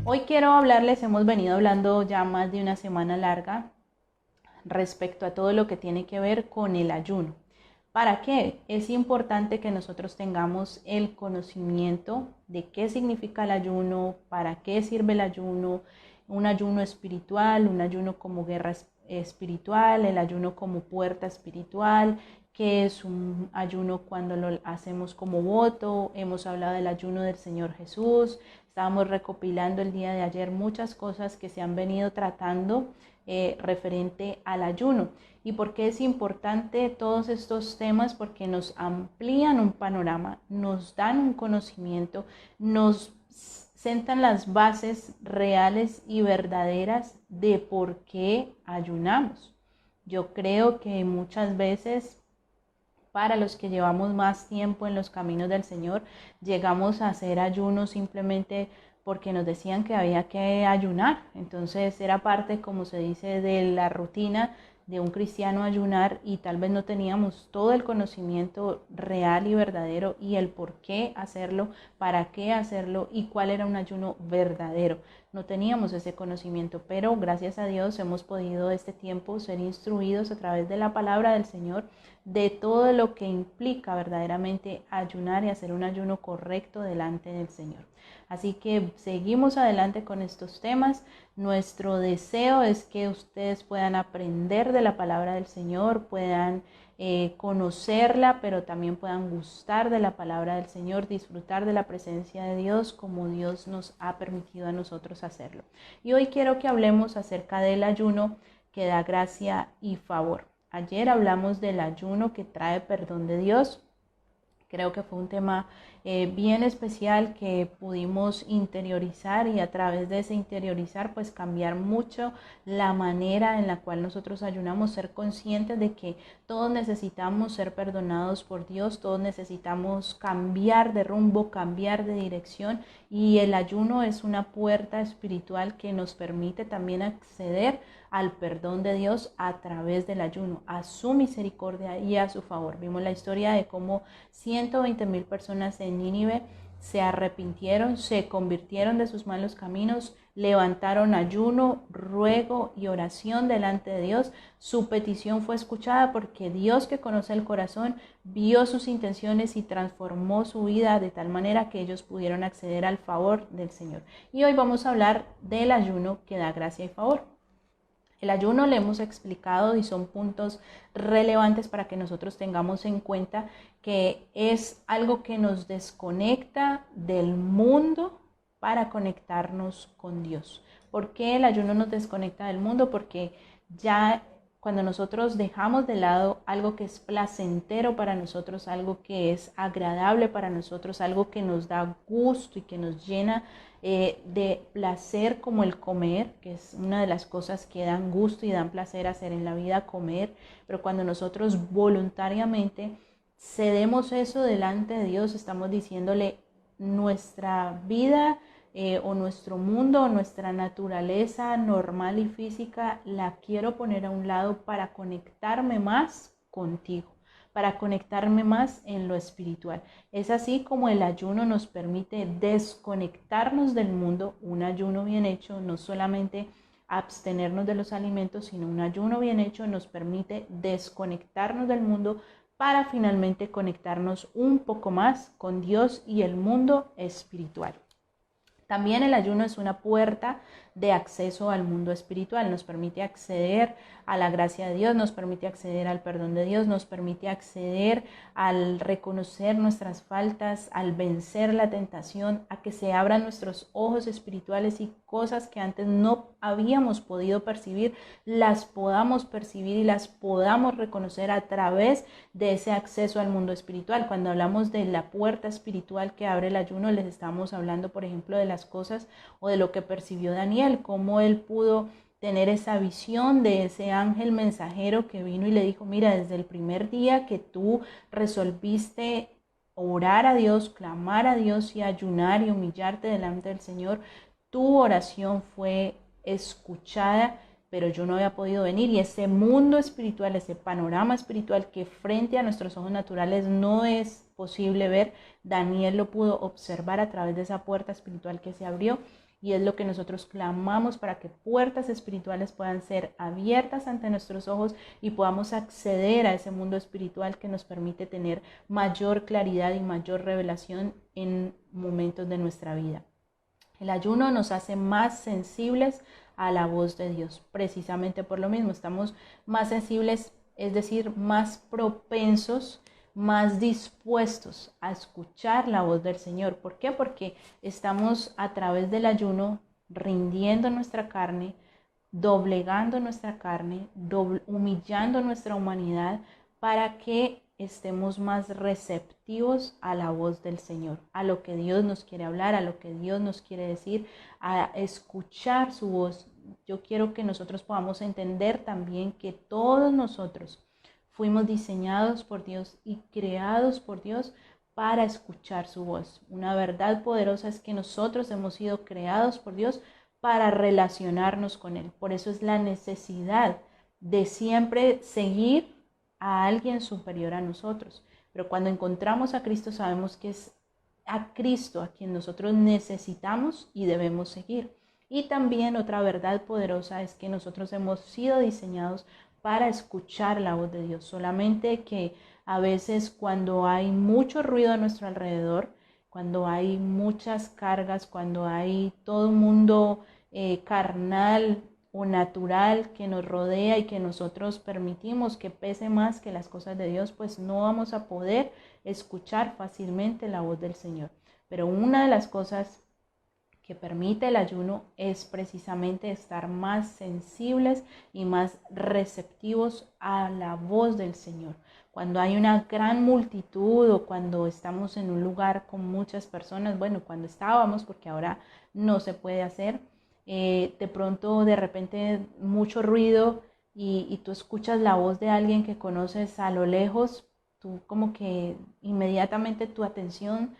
Hoy quiero hablarles, hemos venido hablando ya más de una semana larga respecto a todo lo que tiene que ver con el ayuno. ¿Para qué? Es importante que nosotros tengamos el conocimiento de qué significa el ayuno, para qué sirve el ayuno, un ayuno espiritual, un ayuno como guerra espiritual, el ayuno como puerta espiritual, qué es un ayuno cuando lo hacemos como voto. Hemos hablado del ayuno del Señor Jesús. Estábamos recopilando el día de ayer muchas cosas que se han venido tratando referente al ayuno. ¿Y por qué es importante todos estos temas? Porque nos amplían un panorama, nos dan un conocimiento, nos sentan las bases reales y verdaderas de por qué ayunamos. Yo creo que muchas veces, para los que llevamos más tiempo en los caminos del Señor, llegamos a hacer ayunos simplemente porque nos decían que había que ayunar. Entonces era parte, como se dice, de la rutina de un cristiano ayunar, y tal vez no teníamos todo el conocimiento real y verdadero y el por qué hacerlo, para qué hacerlo y cuál era un ayuno verdadero. No teníamos ese conocimiento, pero gracias a Dios hemos podido este tiempo ser instruidos a través de la palabra del Señor de todo lo que implica verdaderamente ayunar y hacer un ayuno correcto delante del Señor. Así que seguimos adelante con estos temas. Nuestro deseo es que ustedes puedan aprender de la palabra del Señor, puedan conocerla, pero también puedan gustar de la palabra del Señor, disfrutar de la presencia de Dios como Dios nos ha permitido a nosotros hacerlo. Y hoy quiero que hablemos acerca del ayuno que da gracia y favor. Ayer hablamos del ayuno que trae perdón de Dios. Creo que fue un tema bien especial que pudimos interiorizar, y a través de ese interiorizar pues cambiar mucho la manera en la cual nosotros ayunamos, ser conscientes de que todos necesitamos ser perdonados por Dios, todos necesitamos cambiar de rumbo, cambiar de dirección, y el ayuno es una puerta espiritual que nos permite también acceder al perdón de Dios a través del ayuno, a su misericordia y a su favor. Vimos la historia de cómo 120,000 personas en Nínive se arrepintieron, se convirtieron de sus malos caminos, levantaron ayuno, ruego y oración delante de Dios. Su petición fue escuchada porque Dios, que conoce el corazón, vio sus intenciones y transformó su vida de tal manera que ellos pudieron acceder al favor del Señor. Y hoy vamos a hablar del ayuno que da gracia y favor. El ayuno le hemos explicado y son puntos relevantes para que nosotros tengamos en cuenta que es algo que nos desconecta del mundo para conectarnos con Dios. ¿Por qué el ayuno nos desconecta del mundo? Porque ya cuando nosotros dejamos de lado algo que es placentero para nosotros, algo que es agradable para nosotros, algo que nos da gusto y que nos llena de placer, como el comer, que es una de las cosas que dan gusto y dan placer hacer en la vida, comer. Pero cuando nosotros voluntariamente cedemos eso delante de Dios, estamos diciéndole: nuestra vida o nuestro mundo, nuestra naturaleza normal y física, la quiero poner a un lado para conectarme más contigo, para conectarme más en lo espiritual. Es así como el ayuno nos permite desconectarnos del mundo. Un ayuno bien hecho, no solamente abstenernos de los alimentos, sino un ayuno bien hecho nos permite desconectarnos del mundo para finalmente conectarnos un poco más con Dios y el mundo espiritual. También el ayuno es una puerta de acceso al mundo espiritual, nos permite acceder a la gracia de Dios, nos permite acceder al perdón de Dios, nos permite acceder al reconocer nuestras faltas, al vencer la tentación, a que se abran nuestros ojos espirituales y cosas que antes no habíamos podido percibir, las podamos percibir y las podamos reconocer a través de ese acceso al mundo espiritual. Cuando hablamos de la puerta espiritual que abre el ayuno, les estamos hablando, por ejemplo, de las cosas o de lo que percibió Daniel, cómo él pudo tener esa visión de ese ángel mensajero que vino y le dijo: mira, desde el primer día que tú resolviste orar a Dios, clamar a Dios y ayunar y humillarte delante del Señor, tu oración fue escuchada pero yo no había podido venir, y ese mundo espiritual, ese panorama espiritual que frente a nuestros ojos naturales no es posible ver, Daniel lo pudo observar a través de esa puerta espiritual que se abrió, y es lo que nosotros clamamos para que puertas espirituales puedan ser abiertas ante nuestros ojos y podamos acceder a ese mundo espiritual que nos permite tener mayor claridad y mayor revelación en momentos de nuestra vida. El ayuno nos hace más sensibles a la voz de Dios, precisamente por lo mismo. Estamos más sensibles, es decir, más propensos, más dispuestos a escuchar la voz del Señor. ¿Por qué? Porque estamos a través del ayuno rindiendo nuestra carne, doblegando nuestra carne, humillando nuestra humanidad para que estemos más receptivos a la voz del Señor, a lo que Dios nos quiere hablar, a lo que Dios nos quiere decir, a escuchar su voz. Yo quiero que nosotros podamos entender también que todos nosotros fuimos diseñados por Dios y creados por Dios para escuchar su voz. Una verdad poderosa es que nosotros hemos sido creados por Dios para relacionarnos con Él. Por eso es la necesidad de siempre seguir a alguien superior a nosotros. Pero cuando encontramos a Cristo sabemos que es a Cristo a quien nosotros necesitamos y debemos seguir. Y también otra verdad poderosa es que nosotros hemos sido diseñados para escuchar la voz de Dios. Solamente que a veces cuando hay mucho ruido a nuestro alrededor, cuando hay muchas cargas, cuando hay todo un mundo carnal o natural que nos rodea y que nosotros permitimos que pese más que las cosas de Dios, pues no vamos a poder escuchar fácilmente la voz del Señor. Pero una de las cosas que permite el ayuno es precisamente estar más sensibles y más receptivos a la voz del Señor. Cuando hay una gran multitud o cuando estamos en un lugar con muchas personas, bueno, cuando estábamos, porque ahora no se puede hacer, de pronto de repente mucho ruido y tú escuchas la voz de alguien que conoces a lo lejos, tú como que inmediatamente tu atención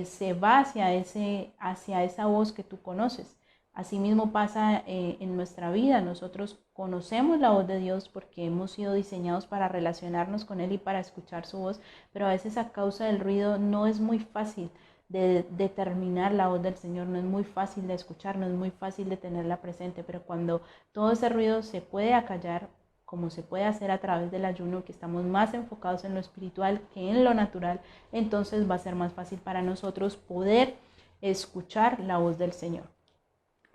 se va hacia esa voz que tú conoces. Asimismo pasa en nuestra vida. Nosotros conocemos la voz de Dios porque hemos sido diseñados para relacionarnos con Él y para escuchar su voz, pero a veces a causa del ruido no es muy fácil de determinar la voz del Señor, no es muy fácil de escuchar, no es muy fácil de tenerla presente, pero cuando todo ese ruido se puede acallar, como se puede hacer a través del ayuno, que estamos más enfocados en lo espiritual que en lo natural, entonces va a ser más fácil para nosotros poder escuchar la voz del Señor.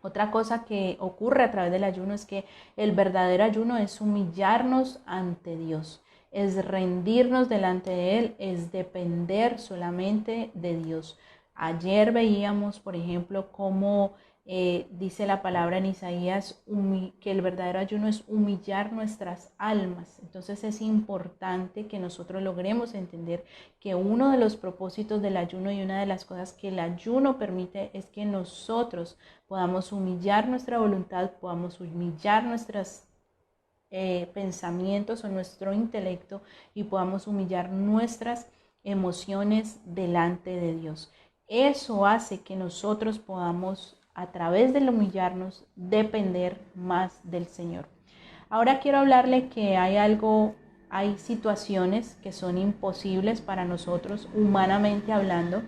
Otra cosa que ocurre a través del ayuno es que el verdadero ayuno es humillarnos ante Dios, es rendirnos delante de Él, es depender solamente de Dios. Ayer veíamos, por ejemplo, cómo dice la palabra en Isaías que el verdadero ayuno es humillar nuestras almas. Entonces es importante que nosotros logremos entender que uno de los propósitos del ayuno y una de las cosas que el ayuno permite es que nosotros podamos humillar nuestra voluntad, podamos humillar nuestros pensamientos o nuestro intelecto y podamos humillar nuestras emociones delante de Dios. Eso hace que nosotros podamos, a través del humillarnos, depender más del Señor. Ahora quiero hablarle que hay situaciones que son imposibles para nosotros, humanamente hablando.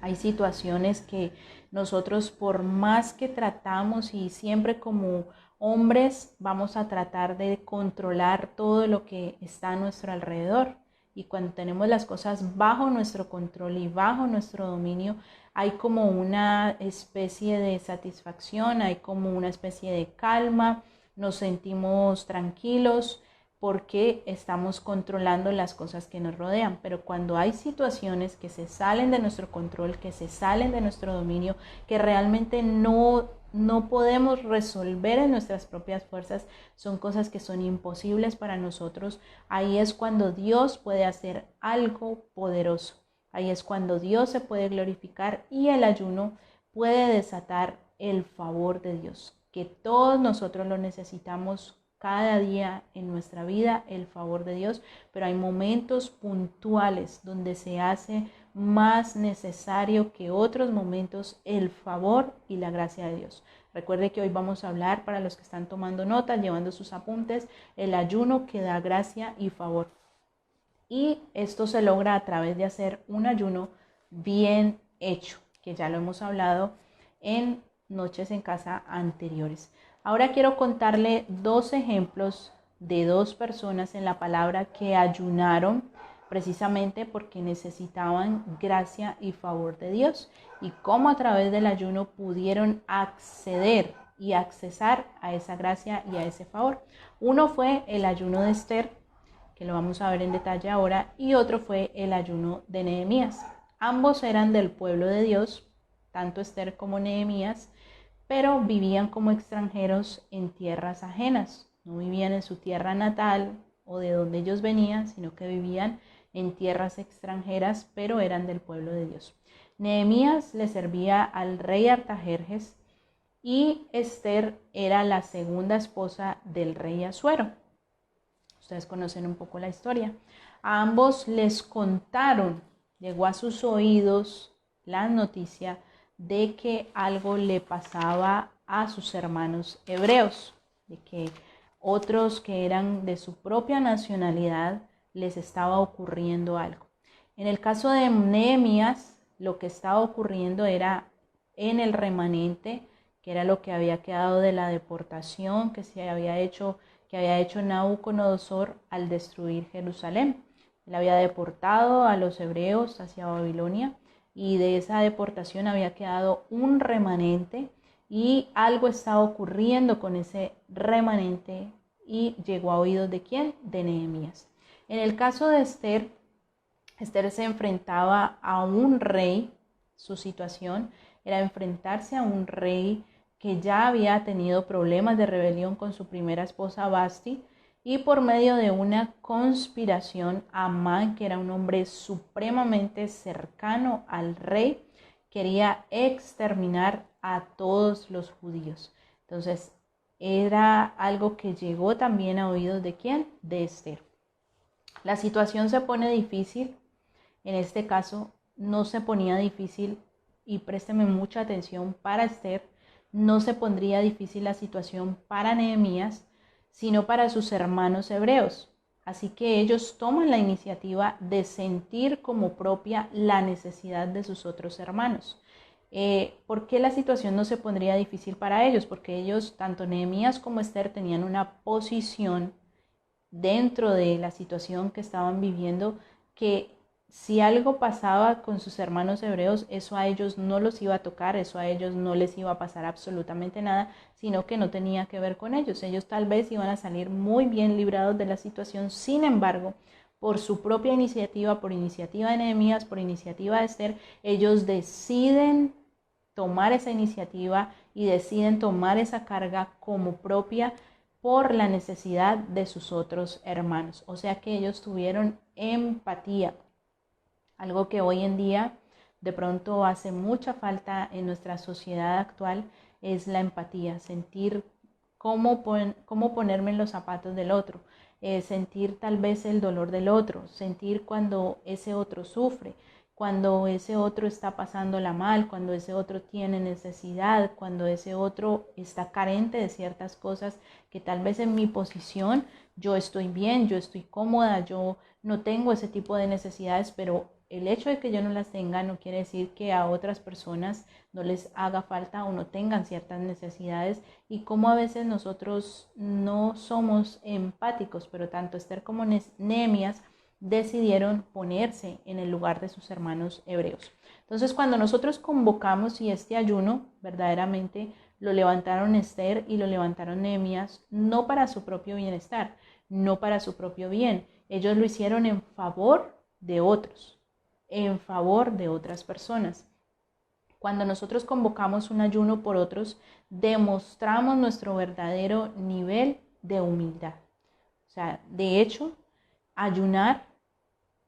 Hay situaciones que nosotros, por más que tratamos y siempre como hombres, vamos a tratar de controlar todo lo que está a nuestro alrededor. Y cuando tenemos las cosas bajo nuestro control y bajo nuestro dominio, hay como una especie de satisfacción, hay como una especie de calma, nos sentimos tranquilos porque estamos controlando las cosas que nos rodean. Pero cuando hay situaciones que se salen de nuestro control, que se salen de nuestro dominio, que realmente no podemos resolver en nuestras propias fuerzas, son cosas que son imposibles para nosotros, ahí es cuando Dios puede hacer algo poderoso. Ahí es cuando Dios se puede glorificar y el ayuno puede desatar el favor de Dios, que todos nosotros lo necesitamos cada día en nuestra vida, el favor de Dios, pero hay momentos puntuales donde se hace más necesario que otros momentos el favor y la gracia de Dios. Recuerde que hoy vamos a hablar, para los que están tomando notas, llevando sus apuntes, el ayuno que da gracia y favor. Y esto se logra a través de hacer un ayuno bien hecho, que ya lo hemos hablado en noches en casa anteriores. Ahora quiero contarle 2 ejemplos de 2 personas en la palabra que ayunaron precisamente porque necesitaban gracia y favor de Dios, y cómo a través del ayuno pudieron acceder y accesar a esa gracia y a ese favor. Uno fue el ayuno de Esther, que lo vamos a ver en detalle ahora, y otro fue el ayuno de Nehemías. Ambos eran del pueblo de Dios, tanto Esther como Nehemías, pero vivían como extranjeros en tierras ajenas. No vivían en su tierra natal o de donde ellos venían, sino que vivían en tierras extranjeras, pero eran del pueblo de Dios. Nehemías le servía al rey Artajerjes y Esther era la segunda esposa del rey Asuero. Ustedes conocen un poco la historia. A ambos les contaron, llegó a sus oídos la noticia de que algo le pasaba a sus hermanos hebreos, de que otros que eran de su propia nacionalidad les estaba ocurriendo algo. En el caso de Nehemías, lo que estaba ocurriendo era en el remanente, que era lo que había quedado de la deportación que había hecho Nabucodonosor al destruir Jerusalén. Él había deportado a los hebreos hacia Babilonia, y de esa deportación había quedado un remanente, y algo estaba ocurriendo con ese remanente y llegó a oídos ¿de quién? De Nehemías. En el caso de Esther, Esther se enfrentaba a un rey. Su situación era enfrentarse a un rey que ya había tenido problemas de rebelión con su primera esposa Vasti, y por medio de una conspiración, Amán, que era un hombre supremamente cercano al rey, quería exterminar a todos los judíos. Entonces era algo que llegó también a oídos ¿de quién? De Esther. La situación se pone difícil. En este caso no se ponía difícil, y présteme mucha atención, para Esther. No se pondría difícil la situación para Nehemías, sino para sus hermanos hebreos. Así que ellos toman la iniciativa de sentir como propia la necesidad de sus otros hermanos. ¿Por qué la situación no se pondría difícil para ellos? Porque ellos, tanto Nehemías como Esther, tenían una posición dentro de la situación que estaban viviendo, que si algo pasaba con sus hermanos hebreos, eso a ellos no los iba a tocar, eso a ellos no les iba a pasar absolutamente nada, sino que no tenía que ver con ellos. Ellos tal vez iban a salir muy bien librados de la situación. Sin embargo, por su propia iniciativa, por iniciativa de Nehemías, por iniciativa de Esther, ellos deciden tomar esa iniciativa y deciden tomar esa carga como propia por la necesidad de sus otros hermanos. O sea que ellos tuvieron empatía. Algo que hoy en día de pronto hace mucha falta en nuestra sociedad actual es la empatía, sentir cómo ponerme en los zapatos del otro, sentir tal vez el dolor del otro, sentir cuando ese otro sufre, cuando ese otro está pasándola mal, cuando ese otro tiene necesidad, cuando ese otro está carente de ciertas cosas que tal vez en mi posición yo estoy bien, yo estoy cómoda, yo no tengo ese tipo de necesidades, pero el hecho de que yo no las tenga no quiere decir que a otras personas no les haga falta o no tengan ciertas necesidades, y cómo a veces nosotros no somos empáticos, pero tanto Esther como Nehemías decidieron ponerse en el lugar de sus hermanos hebreos. Entonces, cuando nosotros convocamos, y este ayuno verdaderamente lo levantaron Esther y lo levantaron Nehemías, no para su propio bienestar, no para su propio bien, ellos lo hicieron en favor de otros, en favor de otras personas. Cuando nosotros convocamos un ayuno por otros, demostramos nuestro verdadero nivel de humildad. O sea, de hecho, ayunar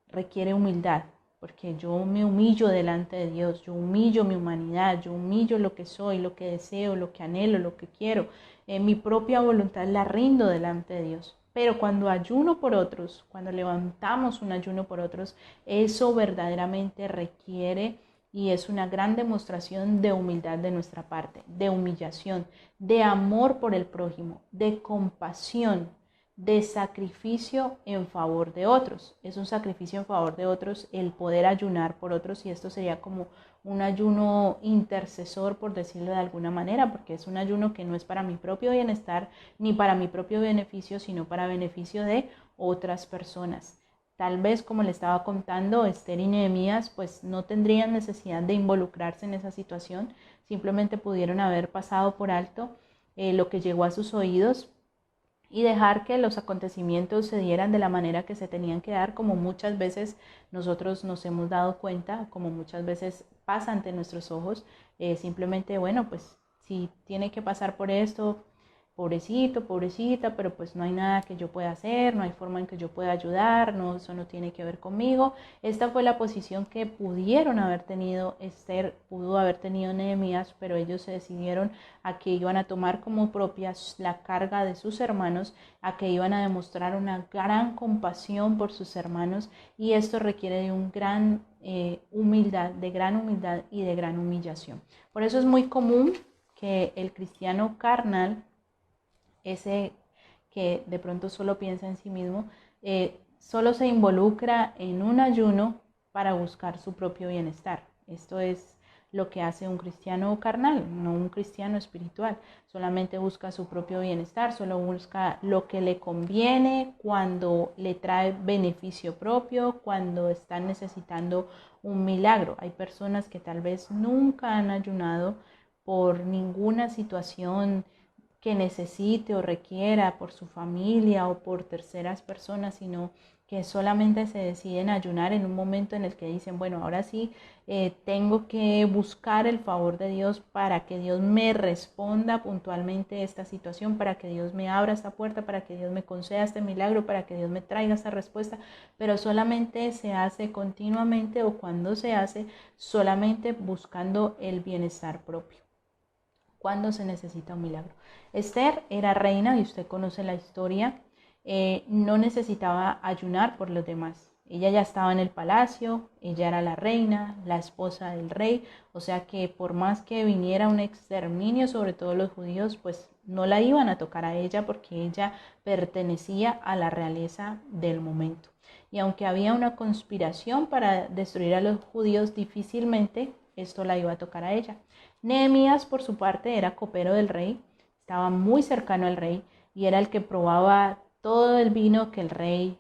requiere humildad, porque yo me humillo delante de Dios, yo humillo mi humanidad, yo humillo lo que soy, lo que deseo, lo que anhelo, lo que quiero. Mi propia voluntad la rindo delante de Dios. Pero cuando ayuno por otros, cuando levantamos un ayuno por otros, eso verdaderamente requiere y es una gran demostración de humildad de nuestra parte, de humillación, de amor por el prójimo, de compasión, de sacrificio en favor de otros. Es un sacrificio en favor de otros el poder ayunar por otros, y esto sería como un ayuno intercesor, por decirlo de alguna manera, porque es un ayuno que no es para mi propio bienestar ni para mi propio beneficio, sino para beneficio de otras personas. Tal vez, como le estaba contando, Esther y Nehemías pues no tendrían necesidad de involucrarse en esa situación, simplemente pudieron haber pasado por alto lo que llegó a sus oídos y dejar que los acontecimientos se dieran de la manera que se tenían que dar, como muchas veces nosotros nos hemos dado cuenta, como muchas veces pasa ante nuestros ojos. Simplemente, bueno, pues si tiene que pasar por esto, pobrecito, pobrecita, pero pues no hay nada que yo pueda hacer, no hay forma en que yo pueda ayudar, no, eso no tiene que ver conmigo. Esta fue la posición que pudieron haber tenido Esther, pudo haber tenido Nehemías, pero ellos se decidieron a que iban a tomar como propias la carga de sus hermanos, a que iban a demostrar una gran compasión por sus hermanos, y esto requiere de un gran humildad y de gran humillación. Por eso es muy común que el cristiano carnal, ese que de pronto solo piensa en sí mismo, solo se involucra en un ayuno para buscar su propio bienestar. Esto es lo que hace un cristiano carnal, no un cristiano espiritual. Solamente busca su propio bienestar, solo busca lo que le conviene, cuando le trae beneficio propio, cuando están necesitando un milagro. Hay personas que tal vez nunca han ayunado por ninguna situación que necesite o requiera, por su familia o por terceras personas, sino que solamente se deciden ayunar en un momento en el que dicen, bueno, ahora sí tengo que buscar el favor de Dios para que Dios me responda puntualmente esta situación, para que Dios me abra esta puerta, para que Dios me conceda este milagro, para que Dios me traiga esta respuesta, pero solamente se hace continuamente, o cuando se hace solamente buscando el bienestar propio, cuando se necesita un milagro. Esther era reina, y usted conoce la historia. No necesitaba ayunar por los demás. Ella ya estaba en el palacio, ella era la reina, la esposa del rey, o sea que por más que viniera un exterminio sobre todos los judíos, pues no la iban a tocar a ella, porque ella pertenecía a la realeza del momento. Y aunque había una conspiración para destruir a los judíos, difícilmente esto la iba a tocar a ella. Nehemías, por su parte, era copero del rey, estaba muy cercano al rey y era el que probaba todo el vino que el rey,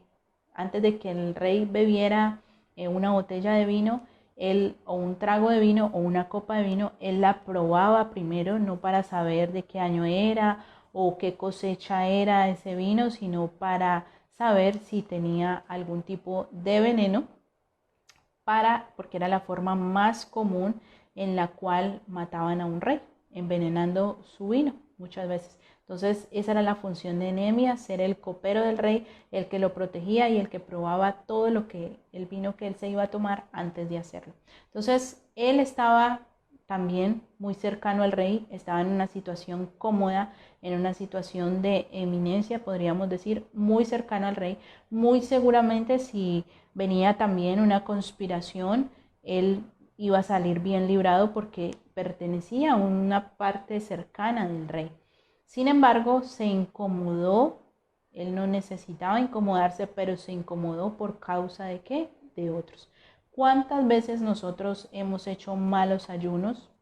antes de que el rey bebiera una botella de vino, él, o un trago de vino o una copa de vino, él la probaba primero, no para saber de qué año era o qué cosecha era ese vino, sino para saber si tenía algún tipo de veneno, porque era la forma más común en la cual mataban a un rey, envenenando su vino muchas veces. Entonces esa era la función de Nehemías, ser el copero del rey, el que lo protegía y el que probaba todo el vino que él se iba a tomar antes de hacerlo. Entonces él estaba también muy cercano al rey, estaba en una situación cómoda, en una situación de eminencia, podríamos decir, muy cercano al rey. Muy seguramente, si venía también una conspiración, él iba a salir bien librado porque pertenecía a una parte cercana del rey. Sin embargo, se incomodó. Él no necesitaba incomodarse, pero se incomodó por causa de ¿qué? De otros. ¿Cuántas veces nosotros hemos hecho malos ayunos?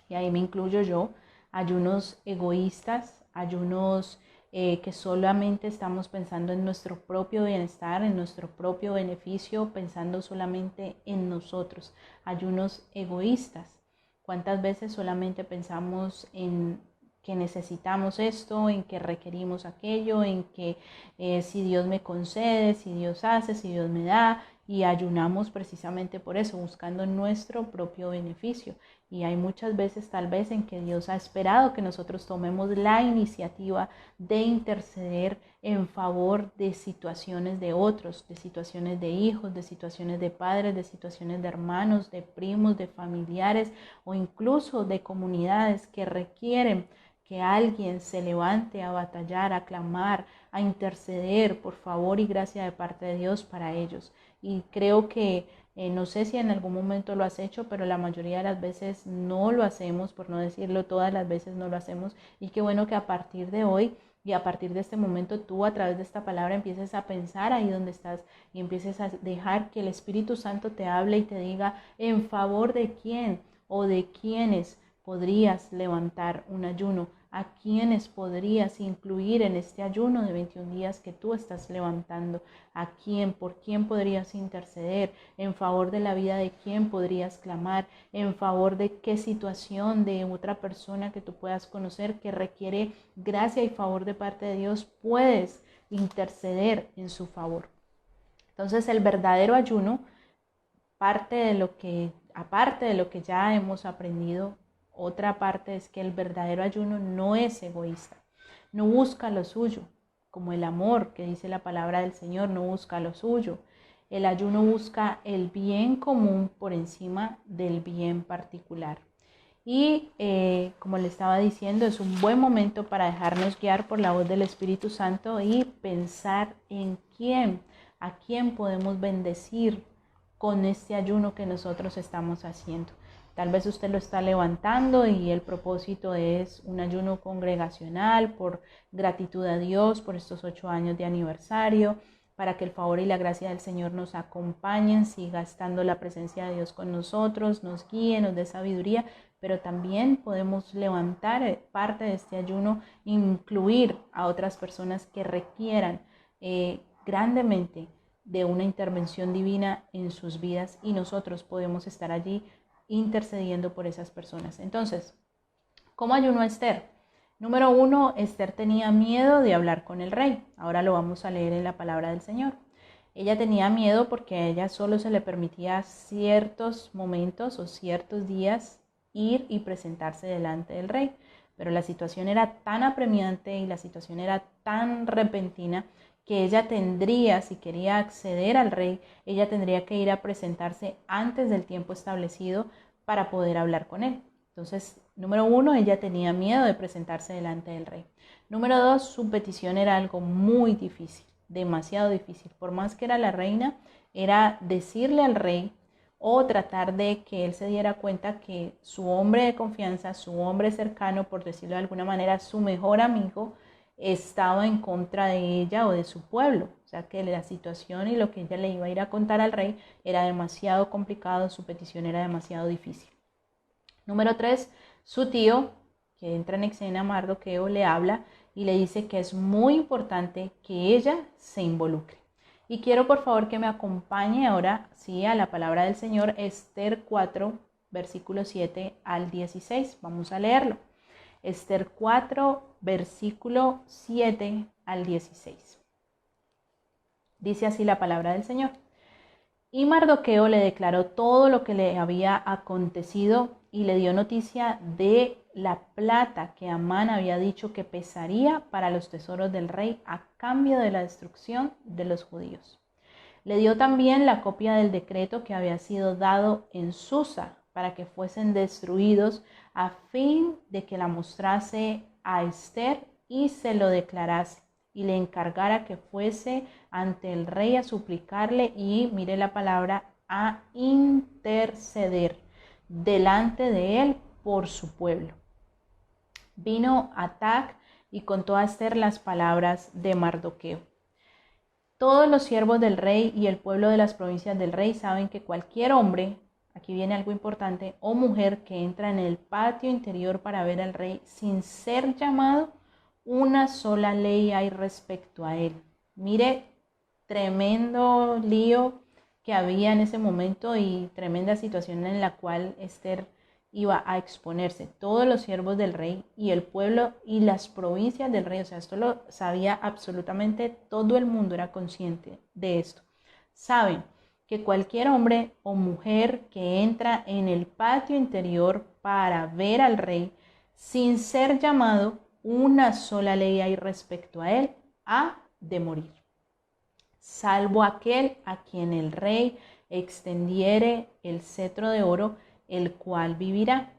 Y ahí me incluyo yo, ayunos egoístas, ayunos que solamente estamos pensando en nuestro propio bienestar, en nuestro propio beneficio, pensando solamente en nosotros, ayunos egoístas. ¿Cuántas veces solamente pensamos en que necesitamos esto, en que requerimos aquello, en que si Dios me concede, si Dios hace, si Dios me da, y ayunamos precisamente por eso, buscando nuestro propio beneficio? Y hay muchas veces tal vez en que Dios ha esperado que nosotros tomemos la iniciativa de interceder en favor de situaciones de otros, de situaciones de hijos, de situaciones de padres, de situaciones de hermanos, de primos, de familiares, o incluso de comunidades que requieren que alguien se levante a batallar, a clamar, a interceder por favor y gracia de parte de Dios para ellos. Y creo que No sé si en algún momento lo has hecho, pero la mayoría de las veces no lo hacemos, por no decirlo todas las veces no lo hacemos. Y qué bueno que a partir de hoy y a partir de este momento tú a través de esta palabra empieces a pensar ahí donde estás y empieces a dejar que el Espíritu Santo te hable y te diga en favor de quién o de quiénes podrías levantar un ayuno, a quiénes podrías incluir en este ayuno de 21 días que tú estás levantando, a quién, por quién podrías interceder, en favor de la vida de quién podrías clamar, en favor de qué situación de otra persona que tú puedas conocer que requiere gracia y favor de parte de Dios, puedes interceder en su favor. Entonces el verdadero ayuno, aparte de lo que ya hemos aprendido, otra parte es que el verdadero ayuno no es egoísta, no busca lo suyo, como el amor que dice la palabra del Señor, no busca lo suyo. El ayuno busca el bien común por encima del bien particular. Y como le estaba diciendo, es un buen momento para dejarnos guiar por la voz del Espíritu Santo y pensar en a quién podemos bendecir con este ayuno que nosotros estamos haciendo. Tal vez usted lo está levantando y el propósito es un ayuno congregacional por gratitud a Dios por estos 8 años de aniversario, para que el favor y la gracia del Señor nos acompañen, siga estando la presencia de Dios con nosotros, nos guíe, nos dé sabiduría, pero también podemos levantar parte de este ayuno, incluir a otras personas que requieran grandemente de una intervención divina en sus vidas y nosotros podemos estar allí intercediendo por esas personas. Entonces, ¿cómo ayunó Esther? Número 1, Esther tenía miedo de hablar con el rey. Ahora lo vamos a leer en la palabra del Señor. Ella tenía miedo porque a ella solo se le permitía ciertos momentos o ciertos días ir y presentarse delante del rey. Pero la situación era tan apremiante y la situación era tan repentina que ella tendría, si quería acceder al rey, ella tendría que ir a presentarse antes del tiempo establecido para poder hablar con él. Entonces, número 1, ella tenía miedo de presentarse delante del rey. Número 2, su petición era algo muy difícil, demasiado difícil. Por más que era la reina, era decirle al rey o tratar de que él se diera cuenta que su hombre de confianza, su hombre cercano, por decirlo de alguna manera, su mejor amigo, estaba en contra de ella o de su pueblo. O sea que la situación y lo que ella le iba a ir a contar al rey era demasiado complicado, su petición era demasiado difícil. Número 3, su tío, que entra en escena, Mardoqueo, le habla y le dice que es muy importante que ella se involucre. Y quiero por favor que me acompañe ahora sí, a la palabra del Señor, Esther 4, versículo 7 al 16. Vamos a leerlo. Esther 4, versículo 7 al 16. Dice así la palabra del Señor. Y Mardoqueo le declaró todo lo que le había acontecido y le dio noticia de la plata que Amán había dicho que pesaría para los tesoros del rey a cambio de la destrucción de los judíos. Le dio también la copia del decreto que había sido dado en Susa para que fuesen destruidos a fin de que la mostrase a Esther y se lo declarase y le encargara que fuese ante el rey a suplicarle y, mire la palabra, a interceder delante de él por su pueblo. Vino Atac y contó a Esther las palabras de Mardoqueo. Todos los siervos del rey y el pueblo de las provincias del rey saben que cualquier hombre, aquí viene algo importante, o mujer que entra en el patio interior para ver al rey sin ser llamado, una sola ley hay respecto a él. Mire, tremendo lío que había en ese momento y tremenda situación en la cual Esther iba a exponerse. Todos los siervos del rey y el pueblo y las provincias del rey, o sea, esto lo sabía absolutamente todo el mundo, era consciente de esto. Saben que cualquier hombre o mujer que entra en el patio interior para ver al rey sin ser llamado, una sola ley hay respecto a él, ha de morir, salvo aquel a quien el rey extendiere el cetro de oro, el cual vivirá.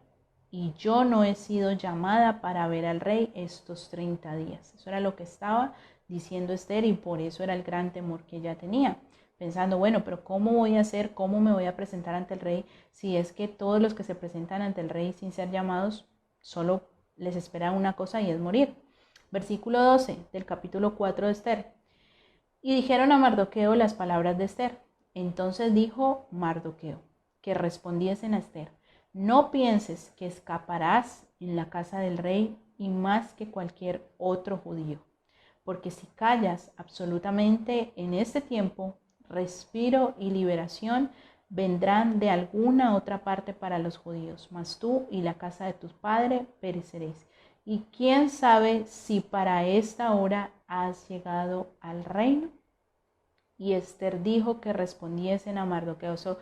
Y yo no he sido llamada para ver al rey estos 30 días. Eso era lo que estaba diciendo Esther y por eso era el gran temor que ella tenía. pensando, bueno, pero ¿cómo voy a hacer? ¿Cómo me voy a presentar ante el rey? Si es que todos los que se presentan ante el rey sin ser llamados, solo les espera una cosa y es morir. Versículo 12 del capítulo 4 de Esther. Y dijeron a Mardoqueo las palabras de Esther. Entonces dijo Mardoqueo, que respondiesen a Esther, no pienses que escaparás en la casa del rey y más que cualquier otro judío, porque si callas absolutamente en este tiempo, respiro y liberación vendrán de alguna otra parte para los judíos, mas tú y la casa de tu padre pereceréis. Y quién sabe si para esta hora has llegado al reino. Y Esther dijo que respondiesen a Mardoqueo. So,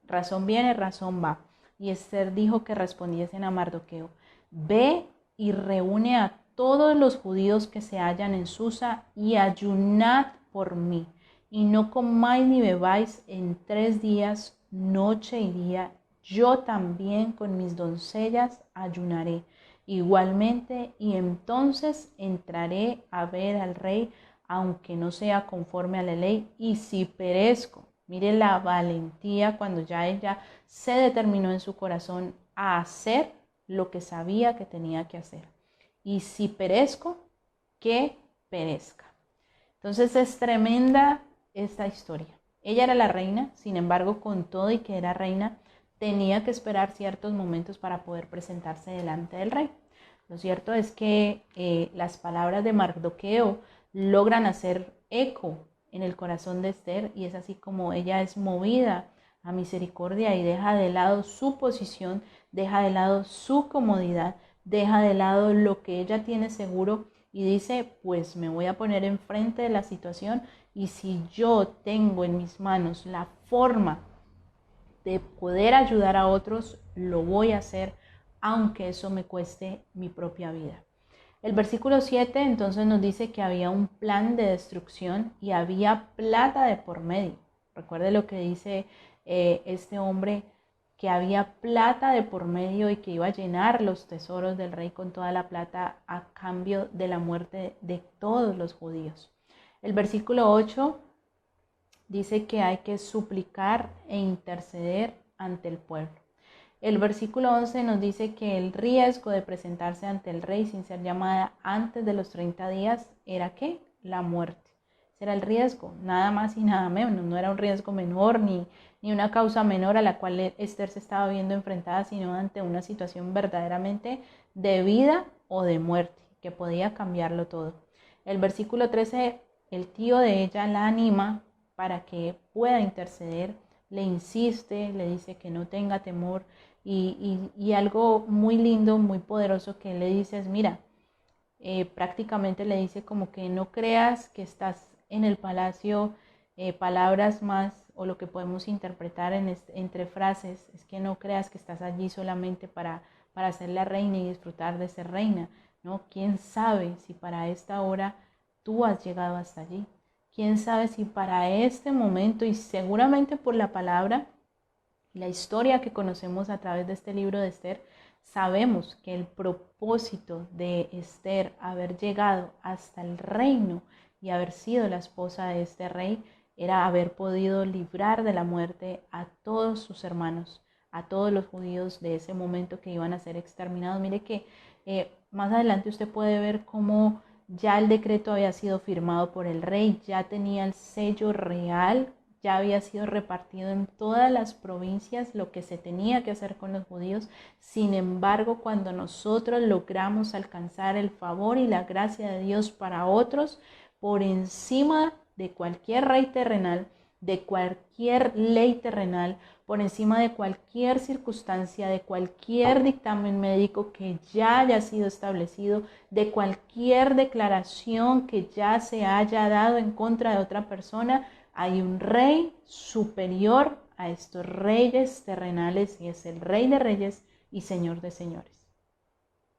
razón viene, razón va. Y Esther dijo que respondiesen a Mardoqueo, ve y reúne a todos los judíos que se hallan en Susa y ayunad por mí, y no comáis ni bebáis en 3 días, noche y día. Yo también con mis doncellas ayunaré igualmente, y entonces entraré a ver al rey, aunque no sea conforme a la ley, y si perezco. Mire la valentía cuando ya ella se determinó en su corazón a hacer lo que sabía que tenía que hacer. Y si perezco, que perezca. Entonces es tremenda esta historia. Ella era la reina, sin embargo, con todo y que era reina, tenía que esperar ciertos momentos para poder presentarse delante del rey. Lo cierto es que las palabras de Mardoqueo logran hacer eco en el corazón de Esther, y es así como ella es movida a misericordia y deja de lado su posición, deja de lado su comodidad, deja de lado lo que ella tiene seguro y dice, pues me voy a poner enfrente de la situación, y si yo tengo en mis manos la forma de poder ayudar a otros, lo voy a hacer, aunque eso me cueste mi propia vida. El versículo 7 entonces nos dice que había un plan de destrucción y había plata de por medio. Recuerde lo que dice este hombre, que había plata de por medio y que iba a llenar los tesoros del rey con toda la plata a cambio de la muerte de todos los judíos. El versículo 8 dice que hay que suplicar e interceder ante el pueblo. El versículo 11 nos dice que el riesgo de presentarse ante el rey sin ser llamada antes de los 30 días era ¿qué? La muerte. Ese era el riesgo, nada más y nada menos. No era un riesgo menor ni una causa menor a la cual Esther se estaba viendo enfrentada, sino ante una situación verdaderamente de vida o de muerte, que podía cambiarlo todo. El versículo 13, el tío de ella la anima para que pueda interceder, le insiste, le dice que no tenga temor, y algo muy lindo, muy poderoso que le dice es, mira, prácticamente le dice como que no creas que estás en el palacio, palabras más, o lo que podemos interpretar entre frases, es que no creas que estás allí solamente para ser la reina y disfrutar de ser reina, ¿no? ¿Quién sabe si para esta hora tú has llegado hasta allí? ¿Quién sabe si para este momento, y seguramente por la palabra, la historia que conocemos a través de este libro de Esther, sabemos que el propósito de Esther haber llegado hasta el reino y haber sido la esposa de este rey era haber podido librar de la muerte a todos sus hermanos, a todos los judíos de ese momento que iban a ser exterminados. Mire que más adelante usted puede ver cómo ya el decreto había sido firmado por el rey, ya tenía el sello real, ya había sido repartido en todas las provincias lo que se tenía que hacer con los judíos. Sin embargo, cuando nosotros logramos alcanzar el favor y la gracia de Dios para otros, por encima de cualquier rey terrenal, de cualquier ley terrenal, por encima de cualquier circunstancia, de cualquier dictamen médico que ya haya sido establecido, de cualquier declaración que ya se haya dado en contra de otra persona, hay un rey superior a estos reyes terrenales, y es el Rey de Reyes y Señor de Señores.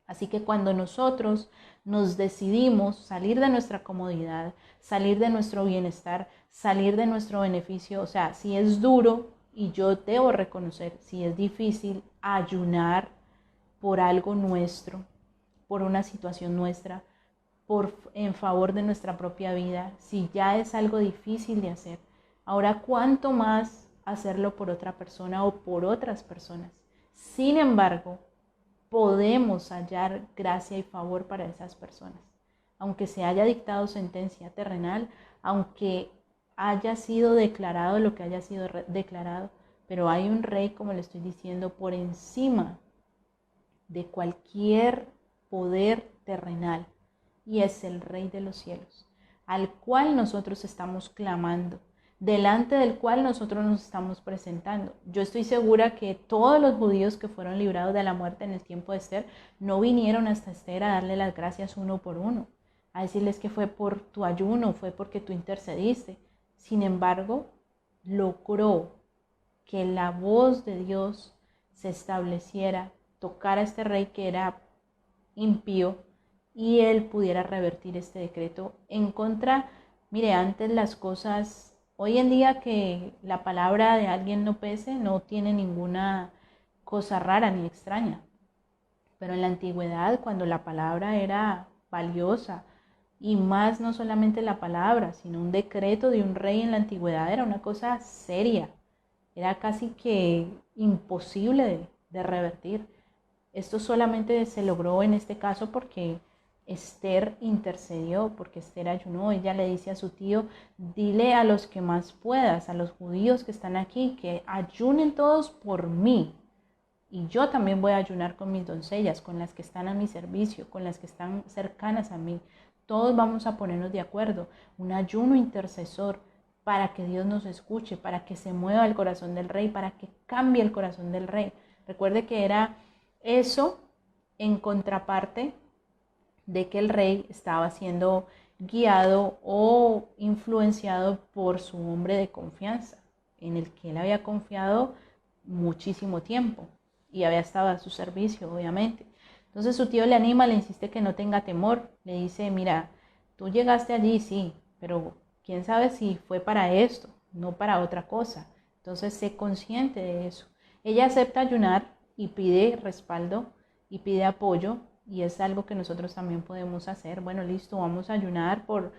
Así que cuando nosotros nos decidimos salir de nuestra comodidad, salir de nuestro bienestar, salir de nuestro beneficio, o sea, si es duro, y yo debo reconocer, si es difícil ayunar por algo nuestro, por una situación nuestra, en favor de nuestra propia vida, si ya es algo difícil de hacer, Ahora, ¿cuánto más hacerlo por otra persona o por otras personas? Sin embargo, podemos hallar gracia y favor para esas personas. Aunque se haya dictado sentencia terrenal, aunque haya sido declarado lo que haya sido declarado, pero hay un rey, como le estoy diciendo, por encima de cualquier poder terrenal, y es el Rey de los cielos, al cual nosotros estamos clamando, delante del cual nosotros nos estamos presentando. Yo estoy segura que todos los judíos que fueron librados de la muerte en el tiempo de Esther no vinieron hasta Esther a darle las gracias uno por uno, a decirles que fue por tu ayuno, fue porque tú intercediste. Sin embargo, logró que la voz de Dios se estableciera, tocara a este rey que era impío, y él pudiera revertir este decreto en contra. Mire, antes las cosas, hoy en día que la palabra de alguien no pese, no tiene ninguna cosa rara ni extraña. Pero en la antigüedad, cuando la palabra era valiosa, y más no solamente la palabra, sino un decreto de un rey en la antigüedad, era una cosa seria, era casi que imposible de revertir. Esto solamente se logró en este caso porque Esther intercedió, porque Esther ayunó. Ella le dice a su tío, dile a los que más puedas, a los judíos que están aquí, que ayunen todos por mí. Y yo también voy a ayunar con mis doncellas, con las que están a mi servicio, con las que están cercanas a mí. Todos vamos a ponernos de acuerdo. Un ayuno intercesor para que Dios nos escuche, para que se mueva el corazón del rey, para que cambie el corazón del rey. Recuerde que era eso en contraparte de que el rey estaba siendo guiado o influenciado por su hombre de confianza, en el que él había confiado muchísimo tiempo y había estado a su servicio, obviamente. Entonces su tío le anima, le insiste que no tenga temor, le dice, mira, tú llegaste allí, sí, pero quién sabe si fue para esto, no para otra cosa. Entonces sé consciente de eso. Ella acepta ayunar y pide respaldo y pide apoyo, y es algo que nosotros también podemos hacer. Bueno, listo, vamos a ayunar por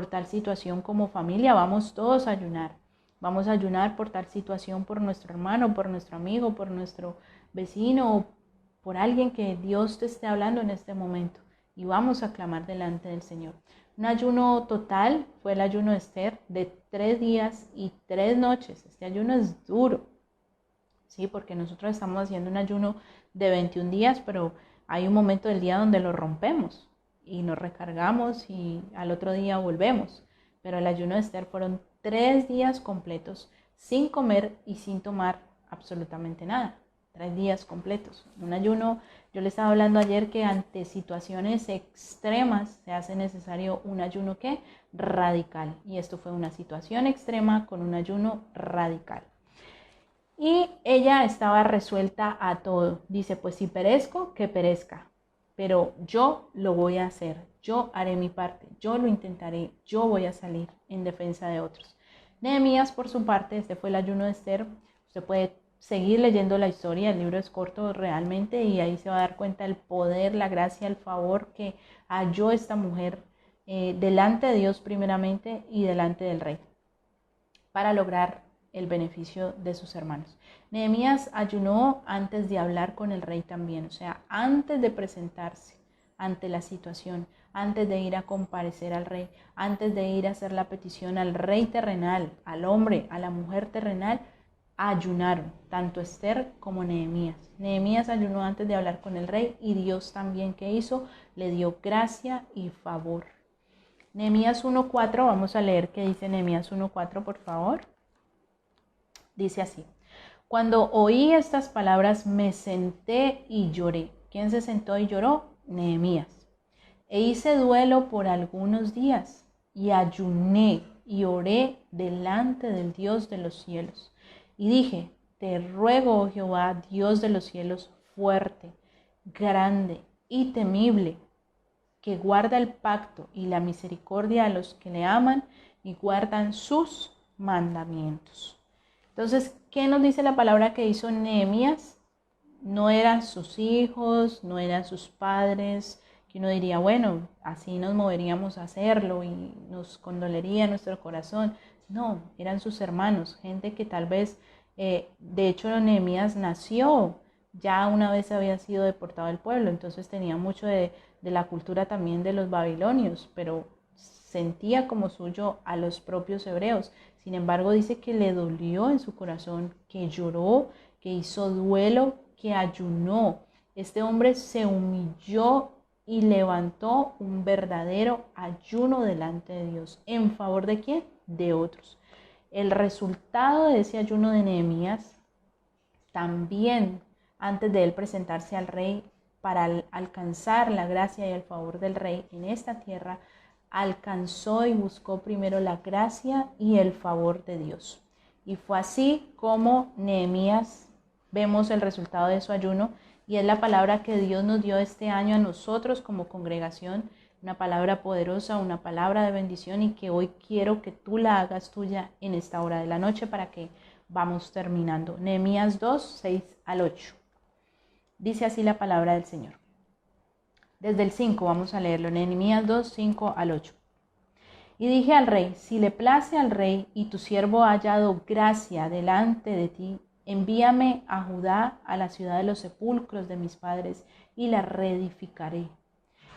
tal situación como familia, vamos todos a ayunar. Vamos a ayunar por tal situación, por nuestro hermano, por nuestro amigo, por nuestro vecino, por alguien que Dios te esté hablando en este momento. Y vamos a clamar delante del Señor. Un ayuno total fue el ayuno de Esther de 3 días y 3 noches. Este ayuno es duro, ¿sí? Porque nosotros estamos haciendo un ayuno de 21 días, pero hay un momento del día donde lo rompemos y nos recargamos y al otro día volvemos. Pero el ayuno de Esther fueron 3 días completos, sin comer y sin tomar absolutamente nada. 3 días completos. Un ayuno, yo le estaba hablando ayer que ante situaciones extremas se hace necesario un ayuno ¿qué? Radical. Y esto fue una situación extrema con un ayuno radical. Y ella estaba resuelta a todo. Dice, pues si perezco, que perezca. Pero yo lo voy a hacer. Yo haré mi parte. Yo lo intentaré. Yo voy a salir en defensa de otros. Nehemías, por su parte, este fue el ayuno de Esther. Usted puede seguir leyendo la historia. El libro es corto realmente y ahí se va a dar cuenta el poder, la gracia, el favor que halló esta mujer delante de Dios primeramente y delante del rey para lograr el beneficio de sus hermanos. Nehemías ayunó antes de hablar con el rey también, o sea, antes de presentarse ante la situación, antes de ir a comparecer al rey, antes de ir a hacer la petición al rey terrenal, al hombre, a la mujer terrenal, ayunaron, tanto Esther como Nehemías. Nehemías ayunó antes de hablar con el rey y Dios también, ¿qué hizo? Le dio gracia y favor. Nehemías 1:4, vamos a leer qué dice Nehemías 1:4, por favor. Dice así, cuando oí estas palabras me senté y lloré. ¿Quién se sentó y lloró? Nehemías. E hice duelo por algunos días y ayuné y oré delante del Dios de los cielos. Y dije, te ruego, oh Jehová, Dios de los cielos, fuerte, grande y temible, que guarda el pacto y la misericordia a los que le aman y guardan sus mandamientos. Entonces, ¿qué nos dice la palabra que hizo Nehemías? No eran sus hijos, no eran sus padres, que uno diría, bueno, así nos moveríamos a hacerlo y nos condolería nuestro corazón, No, eran sus hermanos, gente que tal vez, de hecho Nehemías nació, ya una vez había sido deportado del pueblo, entonces tenía mucho de la cultura también de los babilonios, pero sentía como suyo a los propios hebreos. Sin embargo, dice que le dolió en su corazón, que lloró, que hizo duelo, que ayunó. Este hombre se humilló y levantó un verdadero ayuno delante de Dios. ¿En favor de quién? De otros. El resultado de ese ayuno de Nehemías, también antes de él presentarse al rey para alcanzar la gracia y el favor del rey en esta tierra, alcanzó y buscó primero la gracia y el favor de Dios. Y fue así como Nehemías vemos el resultado de su ayuno, y es la palabra que Dios nos dio este año a nosotros como congregación, una palabra poderosa, una palabra de bendición, y que hoy quiero que tú la hagas tuya en esta hora de la noche para que vamos terminando. Nehemías 2, 6 al 8. Dice así la palabra del Señor. Desde el 5 vamos a leerlo. Nehemías 2, 5 al 8. Y dije al rey: si le place al rey y tu siervo ha hallado gracia delante de ti, envíame a Judá, a la ciudad de los sepulcros de mis padres, y la reedificaré.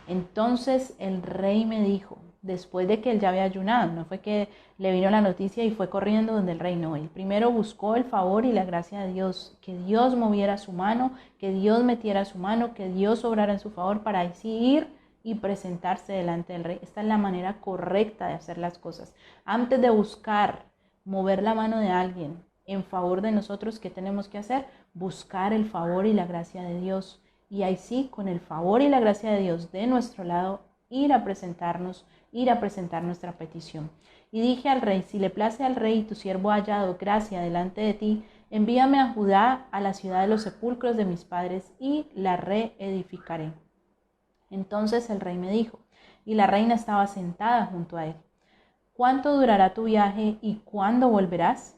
Entonces el rey me dijo, después de que él ya había ayunado, no fue que le vino la noticia y fue corriendo donde el rey, no, él primero buscó el favor y la gracia de Dios, que Dios moviera su mano, que Dios metiera su mano, que Dios obrara en su favor para así ir y presentarse delante del rey. Esta es la manera correcta de hacer las cosas. Antes de buscar mover la mano de alguien en favor de nosotros, ¿qué tenemos que hacer? Buscar el favor y la gracia de Dios. Y ahí sí, con el favor y la gracia de Dios de nuestro lado, ir a presentar nuestra petición. Y dije al rey: si le place al rey y tu siervo ha hallado gracia delante de ti, envíame a Judá, a la ciudad de los sepulcros de mis padres, y la reedificaré. Entonces el rey me dijo, y la reina estaba sentada junto a él: ¿cuánto durará tu viaje y cuándo volverás?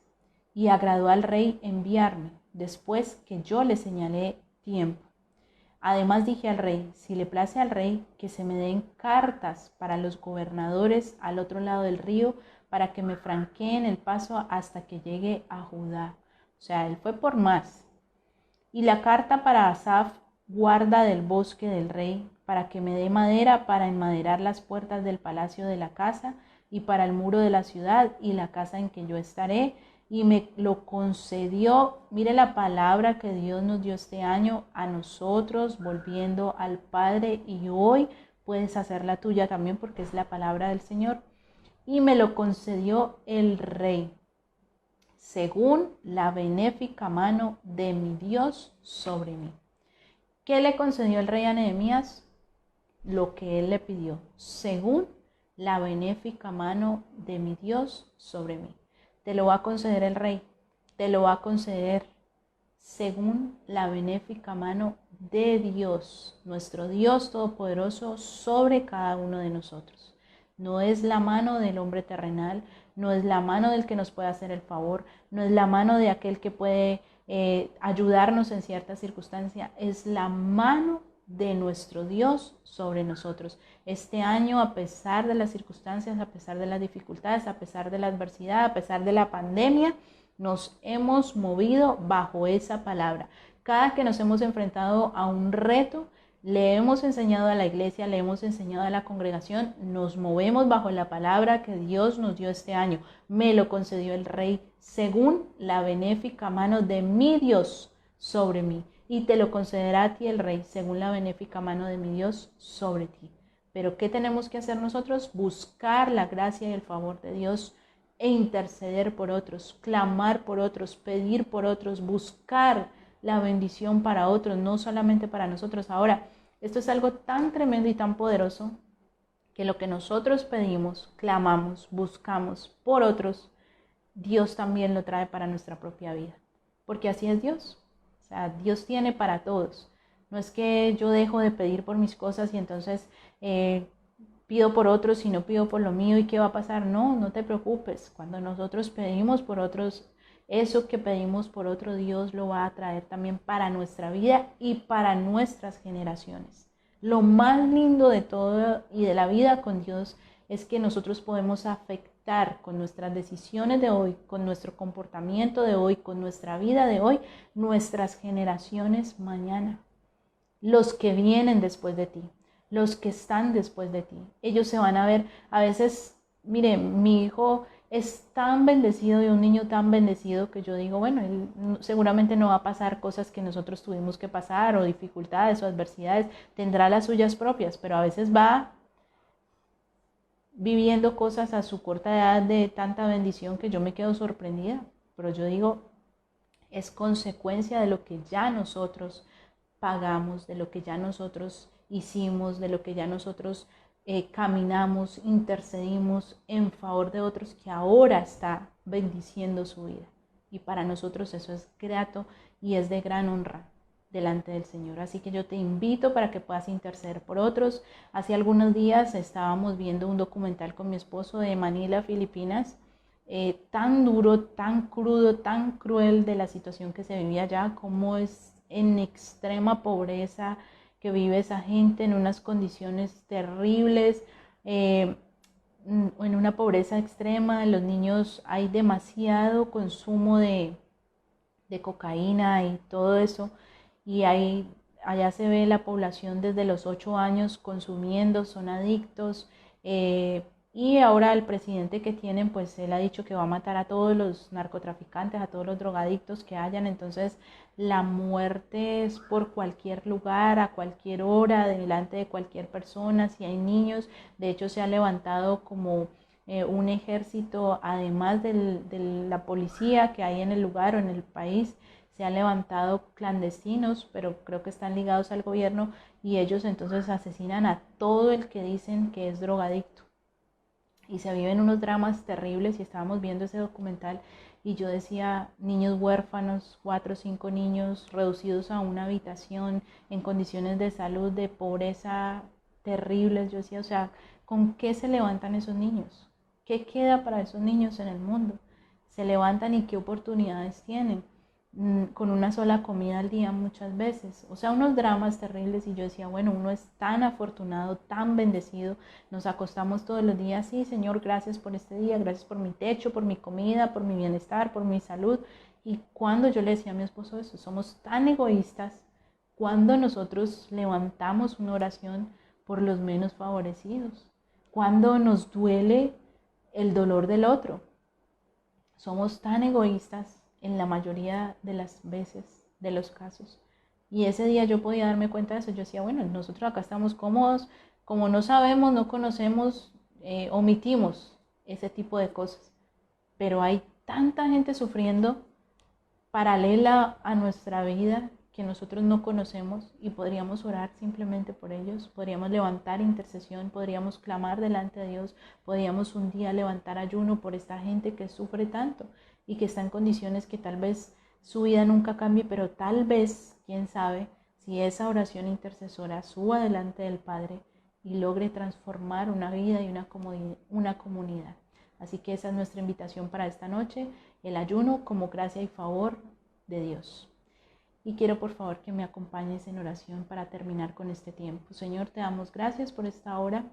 Y agradó al rey enviarme, después que yo le señalé tiempo. Además dije al rey: si le place al rey, que se me den cartas para los gobernadores al otro lado del río, para que me franqueen el paso hasta que llegue a Judá. O sea, él fue por más. Y la carta para Asaf, guarda del bosque del rey, para que me dé madera para enmaderar las puertas del palacio de la casa, y para el muro de la ciudad y la casa en que yo estaré, y me lo concedió. Mire la palabra que Dios nos dio este año a nosotros, volviendo al Padre, y hoy puedes hacer la tuya también porque es la palabra del Señor. Y me lo concedió el rey, según la benéfica mano de mi Dios sobre mí. ¿Qué le concedió el rey a Nehemías? Lo que él le pidió, según la benéfica mano de mi Dios sobre mí. Te lo va a conceder el rey, te lo va a conceder según la benéfica mano de Dios, nuestro Dios todopoderoso, sobre cada uno de nosotros. No es la mano del hombre terrenal, no es la mano del que nos puede hacer el favor, no es la mano de aquel que puede ayudarnos en cierta circunstancia, es la mano de nuestro Dios sobre nosotros. Este año, a pesar de las circunstancias, a pesar de las dificultades, a pesar de la adversidad, a pesar de la pandemia, nos hemos movido bajo esa palabra. Cada que nos hemos enfrentado a un reto, le hemos enseñado a la iglesia, le hemos enseñado a la congregación, nos movemos bajo la palabra que Dios nos dio este año. Me lo concedió el rey según la benéfica mano de mi Dios sobre mí. Y te lo concederá a ti el rey, según la benéfica mano de mi Dios sobre ti. Pero ¿qué tenemos que hacer nosotros? Buscar la gracia y el favor de Dios e interceder por otros, clamar por otros, pedir por otros, buscar la bendición para otros, no solamente para nosotros. Ahora, esto es algo tan tremendo y tan poderoso que lo que nosotros pedimos, clamamos, buscamos por otros, Dios también lo trae para nuestra propia vida. Porque así es Dios. O sea, Dios tiene para todos. No es que yo dejo de pedir por mis cosas y entonces pido por otros y no pido por lo mío, ¿y qué va a pasar? No, no te preocupes. Cuando nosotros pedimos por otros, eso que pedimos por otro, Dios lo va a traer también para nuestra vida y para nuestras generaciones. Lo más lindo de todo y de la vida con Dios es que nosotros podemos afectar afectar con nuestras decisiones de hoy, con nuestro comportamiento de hoy, con nuestra vida de hoy, nuestras generaciones mañana, los que vienen después de ti, los que están después de ti. Ellos se van a ver, a veces, mire, mi hijo es tan bendecido y un niño tan bendecido que yo digo, bueno, él seguramente no va a pasar cosas que nosotros tuvimos que pasar o dificultades o adversidades, tendrá las suyas propias, pero a veces va viviendo cosas a su corta edad de tanta bendición que yo me quedo sorprendida, pero yo digo, es consecuencia de lo que ya nosotros pagamos, de lo que ya nosotros hicimos, de lo que ya nosotros caminamos, intercedimos en favor de otros que ahora está bendiciendo su vida. Y para nosotros eso es grato y es de gran honra delante del Señor. Así que yo te invito para que puedas interceder por otros. Hace algunos días estábamos viendo un documental con mi esposo de Manila, Filipinas, tan duro, tan crudo, tan cruel de la situación que se vivía allá, cómo es en extrema pobreza que vive esa gente en unas condiciones terribles, en una pobreza extrema. Los niños, hay demasiado consumo de cocaína y todo eso, y allá se ve la población desde los 8 años consumiendo, son adictos, y ahora el presidente que tienen, pues él ha dicho que va a matar a todos los narcotraficantes, a todos los drogadictos que hayan. Entonces la muerte es por cualquier lugar, a cualquier hora, delante de cualquier persona. Si hay niños, de hecho se ha levantado como un ejército, además de la policía que hay en el lugar o en el país, se han levantado clandestinos, pero creo que están ligados al gobierno, y ellos entonces asesinan a todo el que dicen que es drogadicto. Y se viven unos dramas terribles, y estábamos viendo ese documental y yo decía, niños huérfanos, 4 o 5 niños reducidos a una habitación en condiciones de salud, de pobreza terribles. Yo decía, o sea, ¿con qué se levantan esos niños? ¿Qué queda para esos niños en el mundo? Se levantan y qué oportunidades tienen, con una sola comida al día muchas veces. O sea, unos dramas terribles. Y yo decía, bueno, uno es tan afortunado, tan bendecido. Nos acostamos todos los días, sí, Señor, gracias por este día, gracias por mi techo, por mi comida, por mi bienestar, por mi salud. Y cuando yo le decía a mi esposo eso, somos tan egoístas cuando nosotros levantamos una oración por los menos favorecidos, cuando nos duele el dolor del otro. Somos tan egoístas en la mayoría de las veces, de los casos. Y ese día yo podía darme cuenta de eso. Yo decía, bueno, nosotros acá estamos cómodos, como no sabemos, no conocemos, omitimos ese tipo de cosas. Pero hay tanta gente sufriendo paralela a nuestra vida que nosotros no conocemos, y podríamos orar simplemente por ellos, podríamos levantar intercesión, podríamos clamar delante de Dios, podríamos un día levantar ayuno por esta gente que sufre tanto y que está en condiciones que tal vez su vida nunca cambie, pero tal vez, quién sabe, si esa oración intercesora suba delante del Padre y logre transformar una vida y una comunidad. Así que esa es nuestra invitación para esta noche, el ayuno como gracia y favor de Dios. Y quiero por favor que me acompañes en oración para terminar con este tiempo. Señor, te damos gracias por esta hora.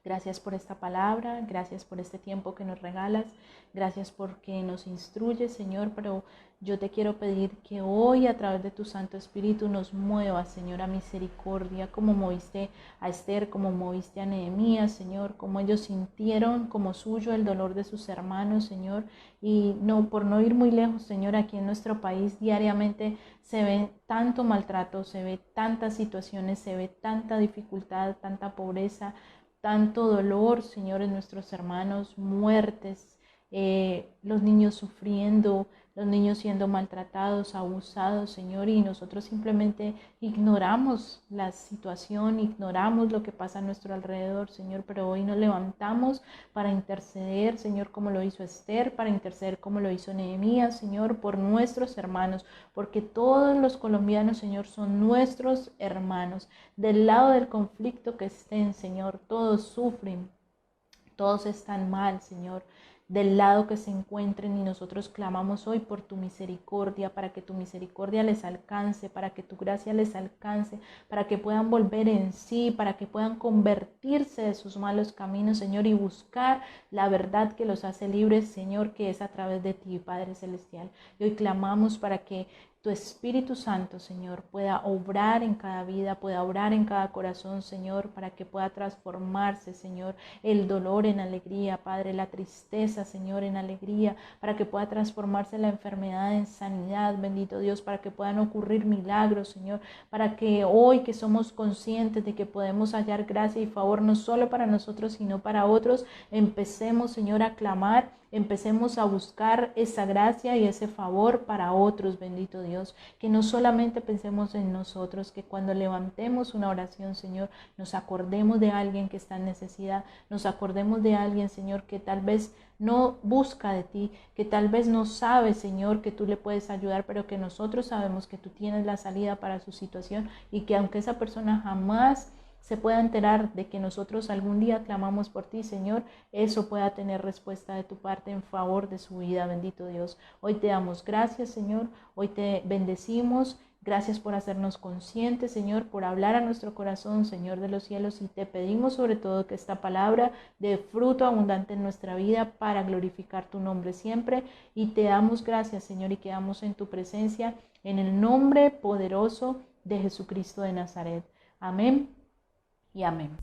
Gracias por esta palabra, gracias por este tiempo que nos regalas, gracias porque nos instruyes, Señor, pero yo te quiero pedir que hoy a través de tu Santo Espíritu nos muevas, Señor, a misericordia, como moviste a Esther, como moviste a Nehemías, Señor, como ellos sintieron como suyo el dolor de sus hermanos, Señor, y no, por no ir muy lejos, Señor, aquí en nuestro país diariamente se ve tanto maltrato, se ve tantas situaciones, se ve tanta dificultad, tanta pobreza, tanto dolor, Señor, en nuestros hermanos, muertes, los niños sufriendo, los niños siendo maltratados, abusados, Señor, y nosotros simplemente ignoramos la situación, ignoramos lo que pasa a nuestro alrededor, Señor, pero hoy nos levantamos para interceder, Señor, como lo hizo Esther, para interceder como lo hizo Nehemías, Señor, por nuestros hermanos, porque todos los colombianos, Señor, son nuestros hermanos. Del lado del conflicto que estén, Señor, todos sufren, todos están mal, Señor. del lado que se encuentren, y nosotros clamamos hoy por tu misericordia, para que tu misericordia les alcance, para que tu gracia les alcance, para que puedan volver en sí, para que puedan convertirse de sus malos caminos, Señor, y buscar la verdad que los hace libres, Señor, que es a través de ti, Padre Celestial. Y hoy clamamos para que tu Espíritu Santo, Señor, pueda obrar en cada vida, pueda obrar en cada corazón, Señor, para que pueda transformarse, Señor, el dolor en alegría, Padre, la tristeza, Señor, en alegría, para que pueda transformarse la enfermedad en sanidad, bendito Dios, para que puedan ocurrir milagros, Señor, para que hoy que somos conscientes de que podemos hallar gracia y favor no solo para nosotros, sino para otros, empecemos, Señor, a clamar. Empecemos a buscar esa gracia y ese favor para otros, bendito Dios, que no solamente pensemos en nosotros, que cuando levantemos una oración, Señor, nos acordemos de alguien que está en necesidad, nos acordemos de alguien, Señor, que tal vez no busca de ti, que tal vez no sabe, Señor, que tú le puedes ayudar, pero que nosotros sabemos que tú tienes la salida para su situación, y que aunque esa persona jamás se pueda enterar de que nosotros algún día clamamos por ti, Señor, eso pueda tener respuesta de tu parte en favor de su vida, bendito Dios. Hoy te damos gracias, Señor, hoy te bendecimos, gracias por hacernos conscientes, Señor, por hablar a nuestro corazón, Señor de los cielos, y te pedimos sobre todo que esta palabra dé fruto abundante en nuestra vida para glorificar tu nombre siempre, y te damos gracias, Señor, y quedamos en tu presencia, en el nombre poderoso de Jesucristo de Nazaret. Amén y amén.